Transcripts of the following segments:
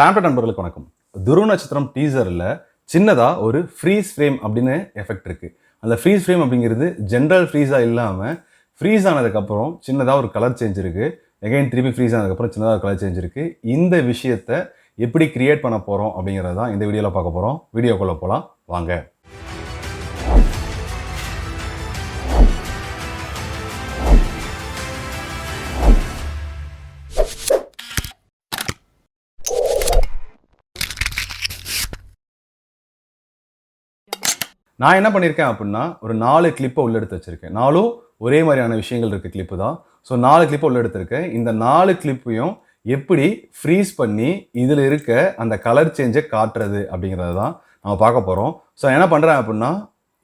டாம்பட் நண்பர்களுக்கு வணக்கம். துருவ நட்சத்திரம் டீசரில் சின்னதாக ஒரு ஃப்ரீஸ் ஃப்ரேம் அப்படின்னு எஃபெக்ட் இருக்குது. அந்த ஃப்ரீஸ் ஃப்ரேம் அப்படிங்கிறது ஜென்ரல் ஃப்ரீஸாக இல்லாமல் ஃப்ரீஸ் ஆனதுக்கப்புறம் சின்னதாக ஒரு கலர் சேஞ்ச் இருக்குது. எகைன் திருப்பி ஃப்ரீஸ் ஆனதுக்கப்புறம் சின்னதாக கலர் சேஞ்ச் இருக்குது. இந்த விஷயத்தை எப்படி கிரியேட் பண்ண போகிறோம் அப்படிங்கிறது தான் இந்த வீடியோவில் பார்க்க போகிறோம். வீடியோக்குள்ளே போகலாம் வாங்க. நான் என்ன பண்ணியிருக்கேன் அப்படின்னா ஒரு 4 கிளிப்பை உள்ள எடுத்து வச்சுருக்கேன். 4ம் ஒரே மாதிரியான விஷயங்கள் இருக்க கிளிப்பு தான். ஸோ 4 கிளிப்பை உள்ள எடுத்திருக்கேன். இந்த 4 கிளிப்பையும் எப்படி ஃப்ரீஸ் பண்ணி இதில் இருக்க அந்த கலர் சேஞ்சை காட்டுறது அப்படிங்கிறது தான் நம்ம பார்க்க போகிறோம். ஸோ என்ன பண்ணுறேன் அப்படின்னா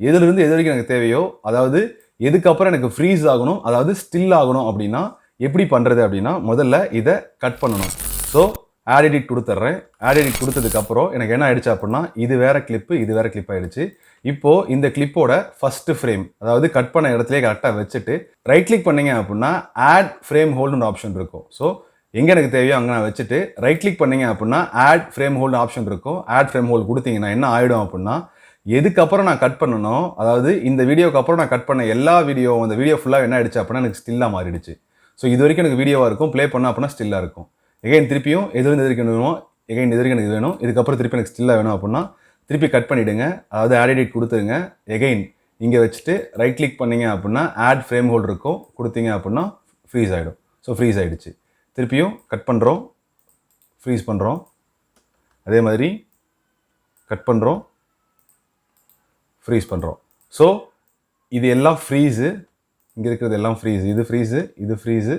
எதுலேருந்து எது வரைக்கும் எனக்கு தேவையோ, அதாவது எதுக்கப்புறம் எனக்கு ஃப்ரீஸ் ஆகணும், அதாவது ஸ்டில் ஆகணும் அப்படின்னா எப்படி பண்ணுறது அப்படின்னா முதல்ல இதை கட் பண்ணணும். ஸோ ஆட் எடிட் கொடுத்துட்றேன். ஆட் எடிட் கொடுத்ததுக்கப்புறம் எனக்கு என்ன ஆயிடுச்சு அப்படின்னா இது வேறு கிளிப்பு, இது வேறு கிளிப் ஆகிடுச்சு. இப்போது இந்த கிளிப்போட ஃபஸ்ட்டு ஃப்ரேம், அதாவது கட் பண்ண இடத்துலேயே கரெக்டாக வச்சுட்டு ரைட் கிளிக் பண்ணிங்க அப்படின்னா ஆட் ஃப்ரேம் ஹோல்டுன்னு ஆப்ஷன் இருக்கும். ஸோ எங்கே எனக்கு தேவையோ அங்கே நான் வச்சுட்டு ரைட் கிளிக் பண்ணிங்க அப்படின்னா ஆட் ஃப்ரேம் ஹோல்டு ஆப்ஷன் இருக்கும். ஆட் ஃப்ரேம் ஹோல்டு கொடுத்தீங்கன்னா என்ன ஆகிடும் அப்படின்னா எதுக்கப்புறம் நான் கட் பண்ணணும், அதாவது இந்த வீடியோக்கு அப்புறம் நான் கட் பண்ண எல்லா வீடியோ அந்த வீடியோ ஃபுல்லாக என்ன ஆயிடுச்சு அப்படின்னா எனக்கு ஸ்டில்லாக மாறிடுச்சு. ஸோ இது வரைக்கும் எனக்கு வீடியோவாக இருக்கும், ப்ளே பண்ண அப்படின்னா ஸ்டில்லாக இருக்கும். எகைன் திருப்பியும் எதுலேருந்து எதிர்க்கு வேணும், எகைன் எதிர்க்கு எனக்கு வேணும், இதுக்கப்புறம் திருப்பி எனக்கு ஸ்டில்லாக வேணும் அப்படின்னா திருப்பி கட் பண்ணிவிடுங்க. அதாவது ஆட் எடிட் கொடுத்துருங்க. எகைன் இங்கே வச்சுட்டு ரைட் கிளிக் பண்ணிங்க அப்படின்னா ஆட் ஃப்ரேம் ஹோல்டு இருக்கும், கொடுத்தீங்க அப்படின்னா ஃப்ரீஸ் ஆகிடும். ஸோ ஃப்ரீஸ் ஆகிடுச்சு. திருப்பியும் கட் பண்ணுறோம், ஃப்ரீஸ் பண்ணுறோம், அதே மாதிரி கட் பண்ணுறோம், ஃப்ரீஸ் பண்ணுறோம். ஸோ இது எல்லாம் ஃப்ரீஸு, இங்கே இருக்கிறது எல்லாம் ஃப்ரீஸு, இது ஃப்ரீஸு, இது ஃப்ரீஸு,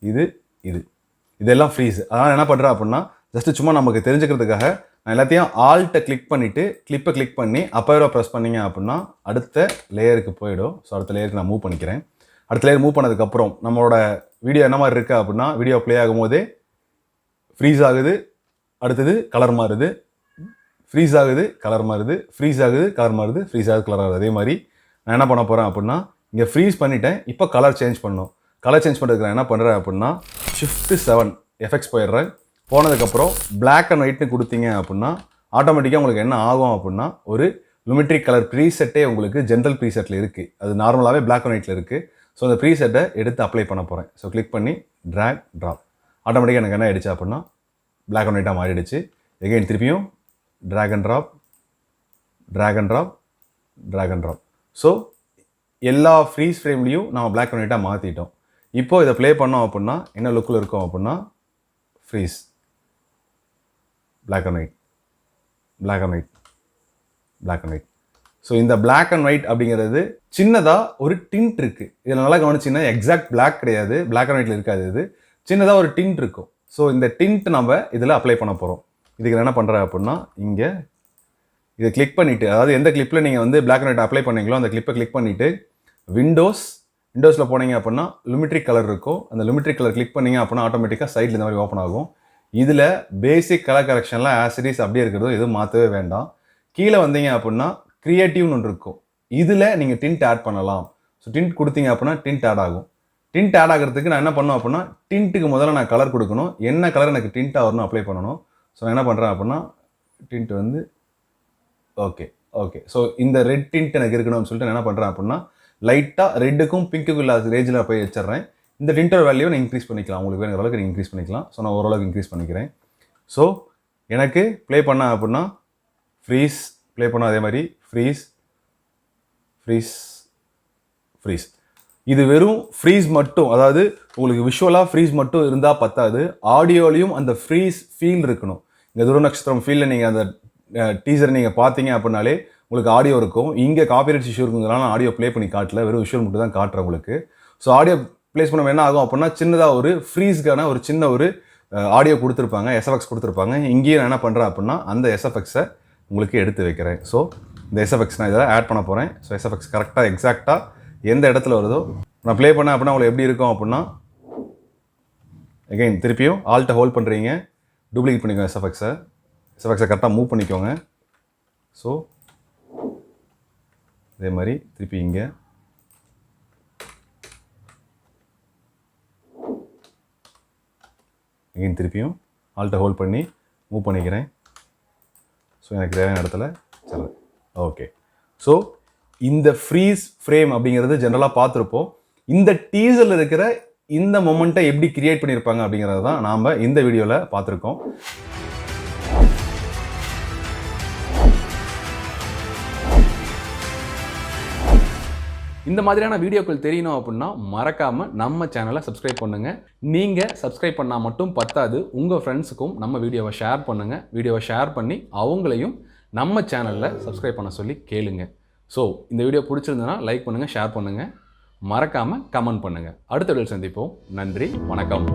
இது இது இதெல்லாம் ஃப்ரீஸு. அதனால் என்ன பண்ணுறேன் அப்படின்னா ஜஸ்ட்டு சும்மா நமக்கு தெரிஞ்சுக்கிறதுக்காக நான் எல்லாத்தையும் ஆல்ட்டை கிளிக் பண்ணிவிட்டு கிளிப்பை கிளிக் பண்ணி அப்போ ப்ரெஸ் பண்ணிங்க அப்படின்னா அடுத்த லேயருக்கு போயிடும். ஸோ அடுத்த லேயருக்கு நான் மூவ் பண்ணிக்கிறேன். அடுத்த லேயர் மூவ் பண்ணதுக்கப்புறம் நம்மளோட வீடியோ என்ன மாதிரி இருக்குது அப்படின்னா வீடியோ ப்ளே ஆகும் போதே ஃப்ரீஸ் ஆகுது, அடுத்தது கலர் மாறுது, ஃப்ரீஸ் ஆகுது, கலர் மாறுது, ஃப்ரீஸ் ஆகுது, கலர் மாறுது, ஃப்ரீஸ் ஆகுது, கலர் ஆகுது. அதே மாதிரி நான் என்ன பண்ண போகிறேன் அப்படின்னா இங்கே ஃப்ரீஸ் பண்ணிவிட்டேன். இப்போ கலர் சேஞ்ச் பண்ணணும். கலர் சேஞ்ச் பண்ணுறதுக்கு நான் என்ன பண்ணுறேன் அப்படின்னா Shift+7 எஃபெக்ட்ஸ் போயிடுறேன். போனதுக்கப்புறம் பிளாக் அண்ட் ஒயிட்னு கொடுத்தீங்க அப்படின்னா ஆட்டோமேட்டிக்காக உங்களுக்கு என்ன ஆகும் அப்படின்னா ஒரு லுமெட்ரிக் கலர் ப்ரீசெட்டே உங்களுக்கு ஜென்ரல் ப்ரீசெட்டில் இருக்குது. அது நார்மலாகவே பிளாக் அண்ட் ஒயிட்டில் இருக்குது. ஸோ அந்த ப்ரீசெட்டை எடுத்து அப்ளை பண்ண போகிறேன். ஸோ கிளிக் பண்ணி ட்ராக் ட்ராப், ஆட்டோமேட்டிக்காக எனக்கு என்ன ஆகிடுச்சு அப்படின்னா பிளாக் அண்ட் ஒயிட்டாக மாறிடுச்சு. எகைன் திருப்பியும் drag and drop, drag and drop, drag and drop. So எல்லா ஃப்ரீஸ் ஃப்ரேம்லேயும் நம்ம பிளாக் அண்ட் ஒயிட்டாக மாற்றிட்டோம். இப்போது இதை ப்ளே பண்ணோம் அப்படின்னா என்ன லுக்கில் இருக்கும் அப்படின்னா freeze, black and white, black and white, black and white. So இந்த பிளாக் அண்ட் ஒயிட் அப்படிங்கிறது சின்னதாக ஒரு டிண்ட் இருக்குது. இதில் நல்லா கவனிச்சிங்கன்னா எக்ஸாக்ட் பிளாக் கிடையாது, பிளாக் அண்ட் ஒயிட்டில் இருக்காது. இது சின்னதாக ஒரு டிண்ட் இருக்கும். ஸோ இந்த டிண்ட் நம்ம இதில் அப்ளை பண்ண போகிறோம். இதுக்கு என்ன பண்ணுறேன் அப்படின்னா இங்கே இதை கிளிக் பண்ணிவிட்டு, அதாவது எந்த கிளிப்பில் நீங்கள் வந்து பிளாக் அண்ட் ஒயிட் அப்ளை பண்ணீங்களோ அந்த கிளிப்பை கிளிக் பண்ணிவிட்டு விண்டோஸில் போனீங்க அப்படின்னா லுமெட்ரிக் கலர் இருக்கும். அந்த லுமெட்ரிக் கலர் கிளிக் பண்ணிங்க அப்படின்னா ஆட்டோமேட்டிக்காக சைடில் இந்த மாதிரி ஓப்பன் ஆகும். இதில் பேசிக் கலர் கரெக்ஷன்லாம் ஆசிரிஸ் அப்படியே இருக்கிறதோ எதுவும் மாற்றவே வேண்டாம். கீழே வந்தீங்க அப்படின்னா க்ரியேட்டிவ்னு ஒன்று இருக்கும். இதில் நீங்கள் டிண்ட் ஆட் பண்ணலாம். ஸோ டிண்ட் கொடுத்தீங்க அப்படின்னா டிண்ட் ஆட் ஆகும். டிண்ட் ஆட் ஆகிறதுக்கு நான் என்ன பண்ணணும் அப்படின்னா டிண்ட்டுக்கு முதல்ல நான் கலர் கொடுக்கணும். என்ன கலர் எனக்கு டிண்ட்டாக வரணும் அப்ளை பண்ணணும். ஸோ நான் என்ன பண்ணுறேன் அப்படின்னா டிண்ட் வந்து ஓகே. ஸோ இந்த ரெட் டிண்ட் எனக்கு இருக்கணும்னு சொல்லிட்டு நான் என்ன பண்ணுறேன் அப்படின்னா லைட்டாக ரெட்டுக்கும் பிங்க்குக்கும் இல்லாத ரேஞ்சில் போய் வச்சிடுறேன். இந்த டிண்டர் வேல்யூவை நீங்கள் இன்க்ரீஸ் பண்ணிக்கலாம். உங்களுக்கு வேணுங்கிற அளவுக்கு நீங்கள் இன்க்ரீஸ் பண்ணிக்கலாம். ஸோ நான் ஓரளவுக்கு இன்க்ரீஸ் பண்ணிக்கிறேன். ஸோ எனக்கு ப்ளே பண்ண அப்படின்னா ஃப்ரீஸ், ப்ளே பண்ண அதே மாதிரி ஃப்ரீஸ், ஃப்ரீஸ், ஃப்ரீஸ். இது வெறும் ஃப்ரீஸ் மட்டும், அதாவது உங்களுக்கு விஷுவலாக ஃப்ரீஸ் மட்டும் இருந்தால் பத்தாது, ஆடியோலையும் அந்த ஃப்ரீஸ் ஃபீல் இருக்கணும். இந்த துருவ நட்சத்திரம் ஃபீலில் நீங்கள் அந்த டீசர் நீங்கள் பார்த்தீங்க அப்படின்னாலே உங்களுக்கு ஆடியோ இருக்கும். இங்கே காப்பிரைட் இஷ்யூ இருக்குங்கிறனால ஆடியோ ப்ளே பண்ணி காட்டல, வெறும் விஷுவல் மட்டும் தான் காட்டுறேன் உங்களுக்கு. ஸோ ஆடியோ ப்ளேஸ் பண்ண என்ன ஆகும் அப்படின்னா சின்னதாக ஒரு ஃப்ரீஸ்க்கான ஒரு சின்ன ஒரு ஆடியோ கொடுத்துருப்பாங்க, எஸ்எஃப்எக்ஸ் கொடுத்துருப்பாங்க. இங்கேயும் நான் என்ன பண்ணுறேன் அப்படின்னா அந்த எஸ்எஃப்எக்ஸை உங்களுக்கு எடுத்து வைக்கிறேன். ஸோ இந்த எஸ்எஃப்எக்ஸ் நான் இதில் ஆட் பண்ண போகிறேன். ஸோ எஸ்எஃப்எக்ஸ் கரெக்டாக எக்ஸாக்டாக எந்த இடத்துல வருதோ நான் ப்ளே பண்ணேன் அப்படின்னா உங்களுக்கு எப்படி இருக்கும் அப்படின்னா எகைன் திருப்பியும் ஆல்ட்டை ஹோல்ட் பண்ணுறீங்க, டூப்ளிகேட் பண்ணிக்கோங்க எஸ்எஃப்எக்ஸை கரெக்டாக மூவ் பண்ணிக்கோங்க. ஸோ அதே மாதிரி திருப்பி இங்கே எகைன் திருப்பியும் ஆல்ட்டை ஹோல்ட் பண்ணி மூவ் பண்ணிக்கிறேன். ஸோ எனக்கு தேவையான இடத்துல சரி. ஓகே. ஸோ இந்த ஃப்ரீஸ் ஃப்ரேம் அப்படிங்கிறது ஜென்ரலாக பார்த்துருப்போம். இந்த டீசரில் இருக்கிற இந்த மொமெண்ட்டை எப்படி கிரியேட் பண்ணியிருப்பாங்க அப்படிங்கிறது தான் நாம் இந்த வீடியோவில் பார்த்துருக்கோம். இந்த மாதிரியான வீடியோக்கள் தெரியணும் அப்படின்னா மறக்காமல் நம்ம சேனலை சப்ஸ்கிரைப் பண்ணுங்கள். நீங்கள் சப்ஸ்கிரைப் பண்ணால் மட்டும் பத்தாது, உங்கள் ஃப்ரெண்ட்ஸுக்கும் நம்ம வீடியோவை ஷேர் பண்ணுங்கள். வீடியோவை ஷேர் பண்ணி அவங்களையும் நம்ம சேனலில் சப்ஸ்கிரைப் பண்ண சொல்லி கேளுங்க. ஸோ இந்த வீடியோ பிடிச்சிருந்ததுன்னா லைக் பண்ணுங்கள், ஷேர் பண்ணுங்கள், மறக்காமல் கமெண்ட் பண்ணுங்கள். அடுத்த வீடியோவில் சந்திப்போம். நன்றி, வணக்கம்.